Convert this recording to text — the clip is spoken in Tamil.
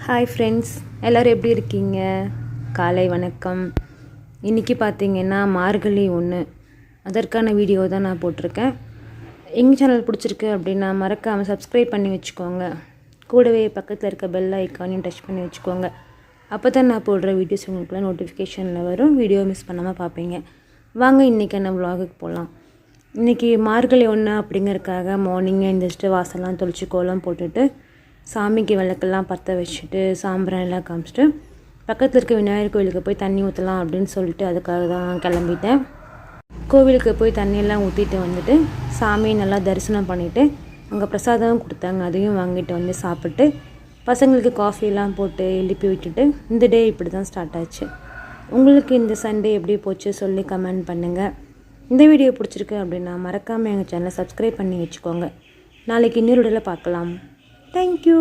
ஹாய் ஃப்ரெண்ட்ஸ், எல்லோரும் எப்படி இருக்கீங்க? காலை வணக்கம். இன்றைக்கி பார்த்திங்கன்னா மார்கழி 1 அதற்கான வீடியோ தான் நான் போட்டிருக்கேன். எங்கள் சேனல் பிடிச்சிருக்கு அப்படின்னா மறக்காமல் சப்ஸ்கிரைப் பண்ணி வச்சுக்கோங்க. கூடவே பக்கத்தில் இருக்க பெல் ஐக்கானையும் டச் பண்ணி வச்சுக்கோங்க. அப்போ தான் நான் போடுற வீடியோஸ் உங்களுக்குலாம் நோட்டிஃபிகேஷனில் வரும். வீடியோ மிஸ் பண்ணாமல் பார்ப்பீங்க. வாங்க இன்றைக்கி என்ன விலாகுக்கு போகலாம். இன்றைக்கி மார்கழி 1 அப்படிங்கிறதுக்காக மார்னிங்கே எழுந்திரிச்சிட்டு வாசல்லாம் தொளிச்சு கோலம் போட்டுட்டு சாமிக்கு விளக்கெல்லாம் பற்ற வச்சுட்டு சாம்பிராணிலாம் காமிச்சிட்டு பக்கத்தில் இருக்க விநாயகர் கோவிலுக்கு போய் தண்ணி ஊற்றலாம் அப்படின்னு சொல்லிட்டு அதுக்காக தான் கிளம்பிட்டேன். கோவிலுக்கு போய் தண்ணியெல்லாம் ஊற்றிட்டு வந்துட்டு சாமியை நல்லா தரிசனம் பண்ணிவிட்டு அங்கே பிரசாதம் கொடுத்தாங்க, அதையும் வாங்கிட்டு வந்து சாப்பிட்டு பசங்களுக்கு காஃபிலாம் போட்டு எழுப்பி விட்டுட்டு இந்த டே இப்படி தான் ஸ்டார்ட் ஆச்சு. உங்களுக்கு இந்த சண்டே எப்படி போச்சு சொல்லி கமெண்ட் பண்ணுங்கள். இந்த வீடியோ பிடிச்சிருக்கு அப்படின்னா மறக்காமல் எங்கள் சேனலை சப்ஸ்கிரைப் பண்ணி வச்சுக்கோங்க. நாளைக்கு இன்னொரு வீடியோவில் பார்க்கலாம். Thank you.